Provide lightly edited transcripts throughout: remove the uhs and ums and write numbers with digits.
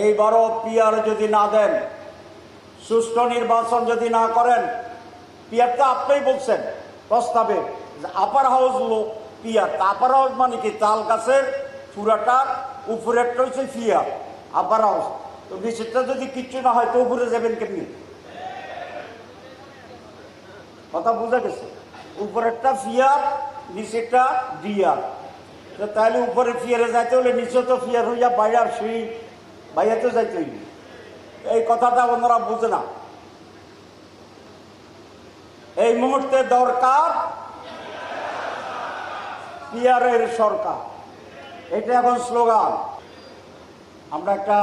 এইবারও পিআর যদি না দেন, সুষ্ঠু নির্বাচন যদি না করেন, পিআর তো আপনিই বলছেন প্রস্তাবে আপার হাউস লোক পিআর। আপার হাউস মানে কি? তাল গাছের পুরাটার উপরেরটা হচ্ছে পিআর, আপার হাউস। তো নিচেরটা যদি কিচ্ছু না হয় তো উপরে যাবেন কেমনি? কথা বোঝা গেছে? উপরেরটা পিআর, নিচেরটা ডিআর। তো তাহলে উপরে পিয়ারে যাইতে হলে নিচে তো পিয়ার হইয়া বাইরে সেই বাইরে তো যাইতে হইবে। এই কথাটা ওনারা বুঝে না। এই মুহূর্তে দরকার পিয়ারের সরকার, এটা এখন স্লোগান। আমরা একটা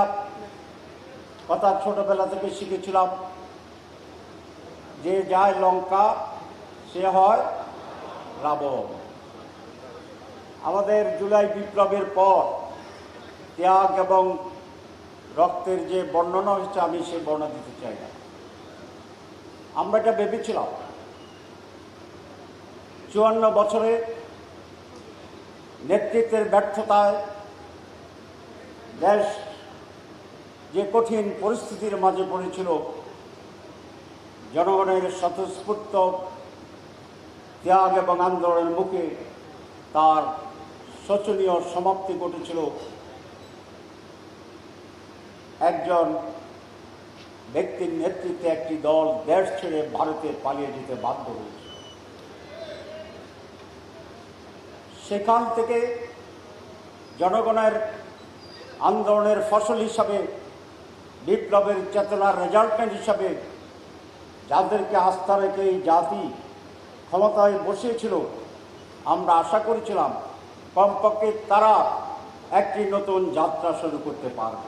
কথা ছোটবেলা থেকে শিখেছিলাম যে যায় লঙ্কা সে হয় রাবণ। আমাদের জুলাই বিপ্লবের পর ত্যাগ এবং রক্তের যে বর্ণনা হচ্ছে, আমি সেই বর্ণনা দিতে চাই না। আমরা এটা ভেবেছিলাম 54 বছরে নেতৃত্বের ব্যর্থতায় দেশ যে কঠিন পরিস্থিতির মাঝে পড়েছিল, জনগণের স্বতঃস্ফূর্ত ত্যাগ এবং আন্দোলনের মুখে তার শোচনীয় সমাপ্তি ঘটেছিল। একজন ব্যক্তির নেতৃত্বে একটি দল দেশ ছেড়ে ভারতে পালিয়ে যেতে বাধ্য হয়েছে। সেখান থেকে জনগণের আন্দোলনের ফসল হিসাবে, বিপ্লবের চেতনার রেজাল্টমেন্ট হিসাবে যাদেরকে আস্থা রেখে এই জাতি ক্ষমতায় বসিয়েছিল, আমরা আশা করেছিলাম কমপক্ষে তারা একটি নতুন যাত্রা শুরু করতে পারবে।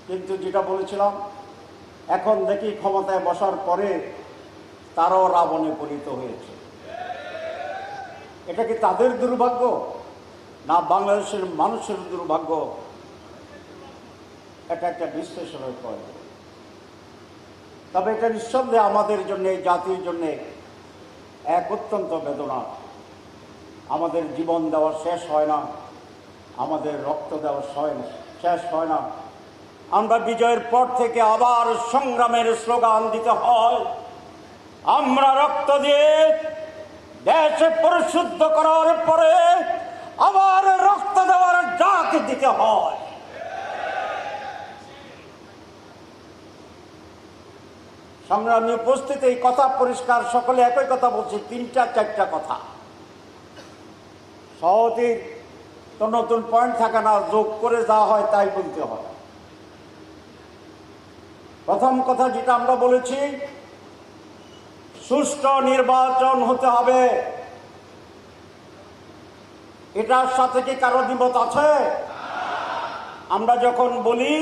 কিন্তু যেটা বলেছিলাম, এখন দেখি ক্ষমতায় বসার পরে তারাও রাবণে পরিণত হয়েছে। এটা কি তাদের দুর্ভাগ্য না বাংলাদেশের মানুষের দুর্ভাগ্য? এটা একটা বিশ্লেষণের পয়েন্ট। তবে এটা নিঃসন্দেহে আমাদের জন্য, জাতির জন্য এক অত্যন্ত বেদনা। আমাদের জীবন দেওয়া শেষ হয় না, আমাদের রক্ত দেওয়া শেষ হয় না। আমরা বিজয়ের পর থেকে আবার সংগ্রামের স্লোগান দিতে হয়। আমরা রক্ত দিয়ে দেশ পরিশুদ্ধ করার পরে আবার রক্ত দেওয়ার ডাক দিতে হয়। সংগ্রামী উপস্থিত, এই কথা পরিষ্কার, সকলে একই কথা বলছে, 3-4টা কথা। সহজেই তো নতুন পয়েন্ট থাকে না, যোগ করে যা হয় তাই বলতে হয়। প্রথম কথা যেটা আমরা বলেছি, সুষ্ঠু নির্বাচন হতে হবে। এটার সাথে কি কারো দ্বিমত আছে? আমরা যখন বলি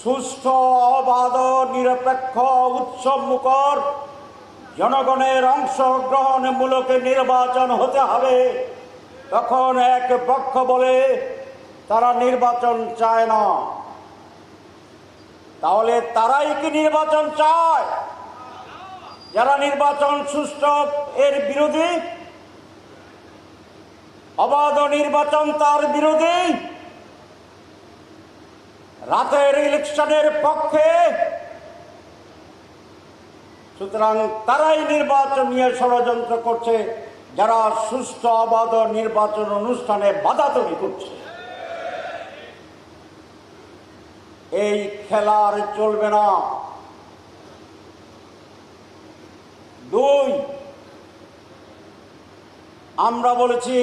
সুষ্ঠু, অবাধ, নিরপেক্ষ, উৎসবমুখর, জনগণের অংশগ্রহণমূলক নির্বাচন হতে হবে, তখন এক পক্ষ বলে তারা নির্বাচন চায় না। তাহলে তারাই কি নির্বাচন চায়? যারা নির্বাচন সুষ্ঠু এর বিরোধী, অবাধ নির্বাচন তার বিরোধী, রাতের ইলেকশনের পক্ষে, সুতরাং তারাই নির্বাচন নিয়ে ষড়যন্ত্র করছে, যারা সুষ্ঠু অবাধ নির্বাচন অনুষ্ঠানে বাধা তৈরি করছে। এই খেলা আর চলবে না। 2, আমরা বলেছি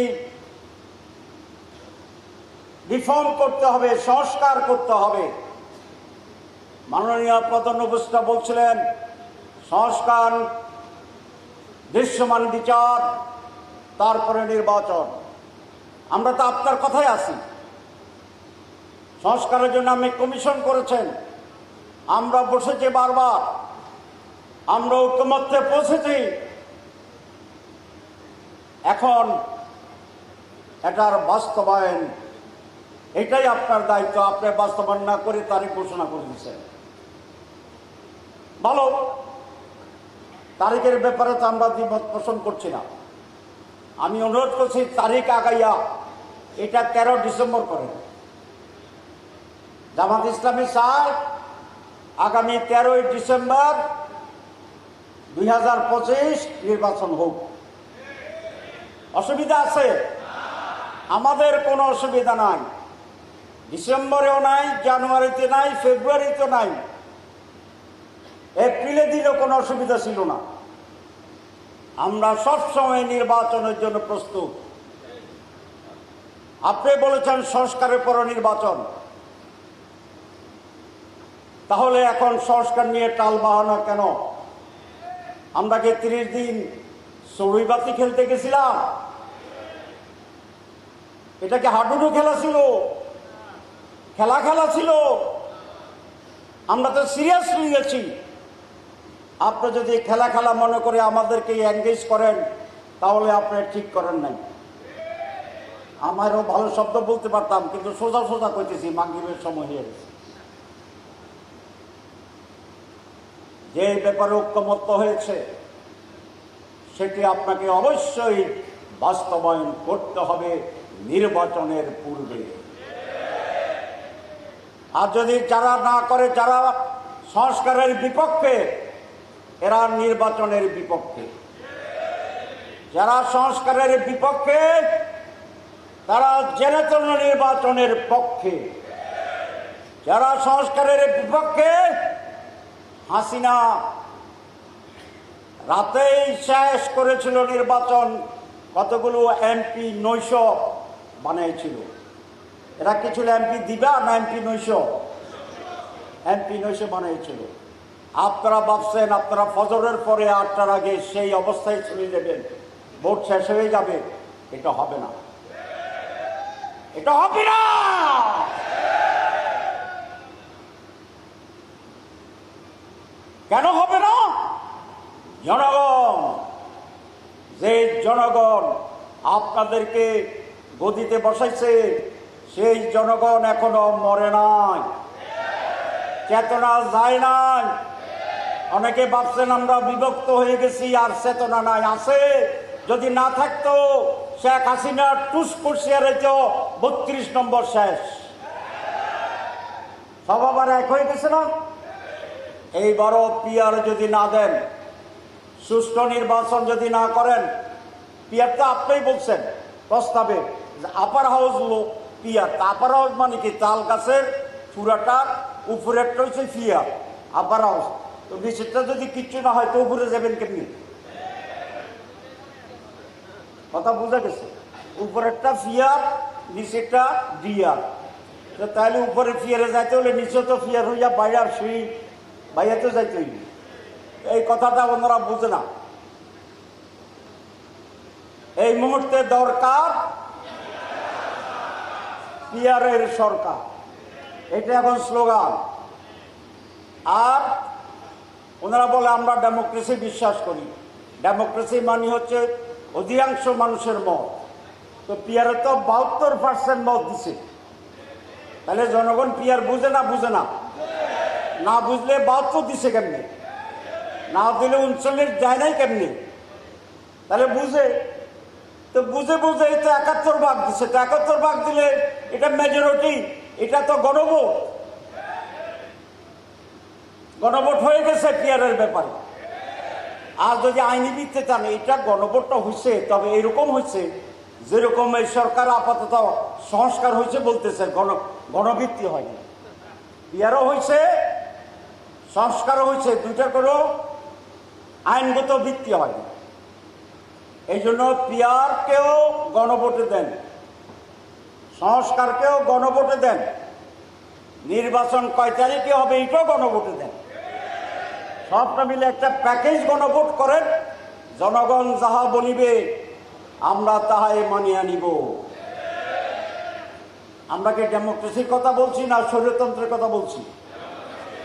রিফর্ম করতে হবে, সংস্কার করতে হবে। মাননীয় প্রধান উপদেষ্টা বলছিলেন সংস্কার, দৃশ্যমান বিচার, তারপরে নির্বাচন। আমরা তো আপনার কথাই আছি। সংস্কারের জন্য আপনি কমিশন করেছেন, আমরা বসেছি বারবার, আমরা ঐক্যমত্যে পৌঁছেছি। এখন এটার বাস্তবায়ন, এটাই আপনার দায়িত্ব। আপনি বাস্তবায়ন না করে তারিখ ঘোষণা করে দিচ্ছেন, ভালো। তারিখের ব্যাপারে তো আমরা দ্বিমত পোষণ করছি না। আমি অনুরোধ করছি তারিখ আগাইয়া এটা 13 ডিসেম্বর করেন। জামাত ইসলামী চায় আগামী 13ই ডিসেম্বর 2025 নির্বাচন হোক। অসুবিধা আছে? আমাদের কোনো অসুবিধা নাই। ডিসেম্বরেও নাই, জানুয়ারিতে নাই, ফেব্রুয়ারিতে নাই, এপ্রিলে দিলেও কোনো অসুবিধা ছিল না। আমরা সবসময় নির্বাচনের জন্য প্রস্তুত। আপনি বলেছেন সংস্কারের পর নির্বাচন, তাহলে এখন সংস্কার নিয়ে টাল বাহানা কেন? আমরা কি 30 দিন চড়ুইবাতি খেলতে গেছিলাম? এটা কি হাডুডু খেলা ছিল? খেলা ছিল? আমরা তো সিরিয়াসলি গেছি। আপনি যদি খেলা মনে করে আমাদেরকে এনগেজ করেন, তাহলে আপনি ঠিক করেন নাই। আমারও ভালো শব্দ বলতে পারতাম, কিন্তু সোজা কইতেছি, মাগরিবের সময় হয়ে গেছে। যে ব্যাপারে ঐক্যমত্য হয়েছে সেটি আপনাকে অবশ্যই বাস্তবায়ন করতে হবে নির্বাচনের পূর্বে। আর যদি যারা না করে, যারা সংস্কারের বিপক্ষে, এরা নির্বাচনের বিপক্ষে। যারা সংস্কারের বিপক্ষে তারা জেনে নির্বাচনের পক্ষে। যারা সংস্কারের বিপক্ষে, হাসিনা রাতেই শেষ করেছিল নির্বাচন, কতগুলো এমপি 900 বানিয়েছিল। এরা কি ছিল এমপি দিবা না এমপি 900? এমপি 900 বানিয়েছিল। আপনারা ভাবছেন আপনারা ফজরের পরে 8টার আগে সেই অবস্থায় চলে যাবেন, ভোট শেষ হয়ে যাবে। এটা হবে না, এটা হবে না। কেন হবে না? জনগণ, যে জনগণ আপনাদেরকে গদিতে বসাইছে, সেই জনগণ এখনো মরে নাই, চেতনা যায় নাই। অনেকে ভাবছেন আমরা বিভক্ত হয়ে গেছি আর চেতনা নাই। আছে। যদি না থাকতো শেখ হাসিনা টুস করছে, 32 নম্বর শেষ। সব আবার এক হয়ে গেছে না? এইবারও পিয়ার যদি না দেন, সুষ্ঠু নির্বাচন যদি না করেন, পিয়ার তো আপনিই বলছেন প্রস্তাবে, upper house peer. Upper house মানে কি? তাল গাছের পুরাটার উপরেরটা হচ্ছে পিয়ার, আপার হাউস। তো নিচেরটা যদি কিচ্ছু না হয় তো উপরে যাবেন কেমনি? কথা বোঝা গেছে? উপরেরটা ফিয়ার, নিচেরটা ডিয়ার। তো তাহলে উপরে ফিয়ারে যাইতে হলে নিচে তো ফিয়ার হইয়া বাইরে শুই বাইরে তো যাইতে হইবে। এই কথাটা ওনারা বুঝে না। এই মুহূর্তে দরকার পিয়ারের সরকার, এটা এখন স্লোগান। আর ওনারা বলে আমরা ডেমোক্রেসি বিশ্বাস করি। ডেমোক্রেসি মানে হচ্ছে অধিকাংশ মানুষের মত। তো পিয়ারে তো 72% মত দিছে। তাহলে জনগণ পিয়ার বুঝে না? বুঝে না। না বুঝলে 72 দিছে কেমনি? না দিলে 39 দেয় নাই কেমনি? তাহলে বুঝে তো বুঝে এই তো 71 ভাগ দিছে। তো 71 ভাগ দিলে এটা মেজরিটি, এটা তো গণভোট। গণভোট হয়ে গেছে পিয়ারের ব্যাপারে। আর যদি আইনি ভিত্তিতে চান, এটা গণভোটটা হয়েছে, তবে এরকম হয়েছে যেরকম এই সরকার আপাতত সংস্কার হয়েছে বলতেছে, গণভিত্তি হয়নি। পিয়ারও হয়েছে, সংস্কারও হয়েছে, দুইটা কোনো আইনগত ভিত্তি হয়নি। এই জন্য পিয়ারকেও গণভোটে দেন, সংস্কারকেও গণভোটে দেন, নির্বাচন কয় তারিখে হবে এটাও গণভোটে দেন। সবটা মিলে একটা প্যাকেজ গণভোট করেন। জনগণ যাহা বলিবে আমরা তাহাই মানিয়া নিব। আমরা কি ডেমোক্রেসির কথা বলছি না স্বৈরতন্ত্রের কথা বলছি?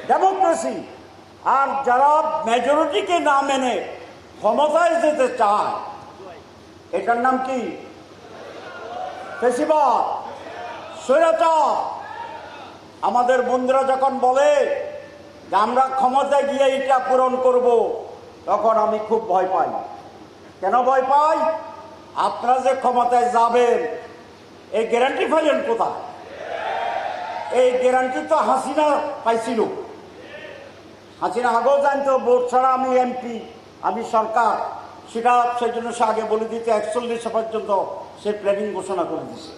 ডেমোক্রেসি। আর যারা মেজরিটিকে না মেনে ক্ষমতায় যেতে চায়, এটার নাম কি? ফ্যাসিবাদ, স্বৈরাচার। আমাদের বন্ধুরা যখন বলে যে আমরা ক্ষমতায় গিয়ে এটা পূরণ করব, তখন আমি খুব ভয় পাই। কেন ভয় পাই? আপনারা যে ক্ষমতায় যাবেন এই গ্যারান্টি পাইলেন কোথায়? এই গ্যারান্টি তো হাসিনা পাইছিল। হাসিনা আগেও জানতো ভোট ছাড়া আমি এমপি, আমি সরকার, সেটা সেই জন্য সে আগে বলে দিতে 41 পর্যন্ত সে প্ল্যানিং ঘোষণা করে দিছে।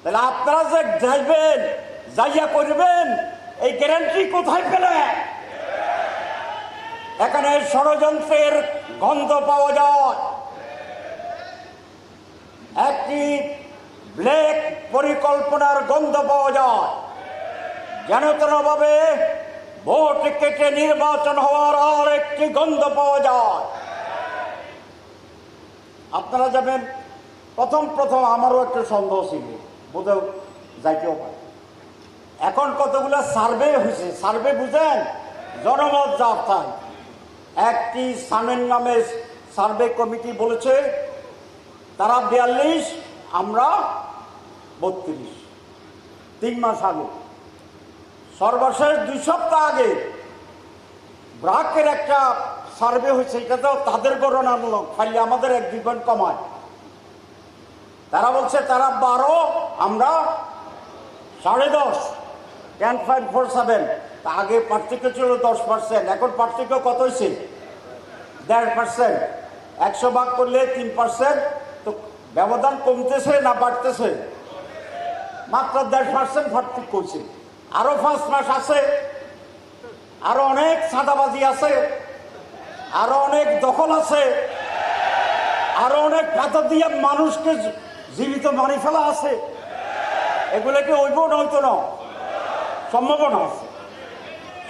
তাহলে আপনারা যে যাইবেন, যাইয়া করবেন, এই গ্যারান্টি কোথায় পেলেন? এখানে ষড়যন্ত্রের গন্ধ পাওয়া যায়, একটি ব্ল্যাক পরিকল্পনার গন্ধ পাওয়া যায়, যেন তেনভাবে ভোট কেটে নির্বাচন হওয়ার আর একটি গন্ধ পাওয়া যায়। আপনারা যাবেন, প্রথম আমারও একটা সন্দেহ ছিল, বোধহয় যাইতেও পারে। এখন কতগুলো সার্ভে হয়েছে, সার্ভে বুঝেন, জনমত যাত্রায় একটি সামেন নামে সার্ভে কমিটি বলেছে তারা 42, আমরা 32। 3 মাস আগে, সর্বশেষ 2 সপ্তাহ আগে ব্রাকের একটা সার্ভে হয়েছে, এটা তো তাদের গণনামূলক, খালি আমাদের 1-2 পয়েন্ট কমায়। তারা বলছে তারা 12, আমরা 10.5, 10.47। আগে পার্থক্য ছিল 10%, এখন পার্থক্য কত হয়েছে? 1.5%। 100 ভাগ করলে 3%, তো ব্যবধান কমতেছে না বাড়তেছে? মাত্র 1.5% পার্থক্য হয়েছে। আরো 5 মাস আছে, আরো অনেক চাঁদাবাজি আছে, আরো অনেক দখল আছে, আরো অনেক পাথর দিয়ে মানুষকে জীবিত মারি ফেলা আছে। এগুলোকে হইব না, হইতো না? সম্ভাবনা আছে,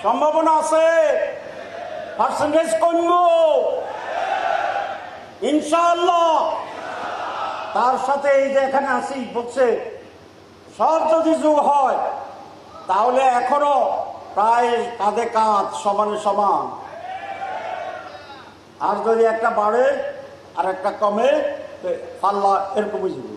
সম্ভাবনা আছে, পার্সেন্টেজ কমব ইনশাআল্লাহ। তার সাথে এই যে এখানে আসি বলছে সব যদি যোগ হয় তাহলে এখনো প্রায় কাঁধে কাঁধ, সমানে সমান। আর যদি একটা বাড়ে আর একটা কমে, পাল্লা এরকমই যাবে।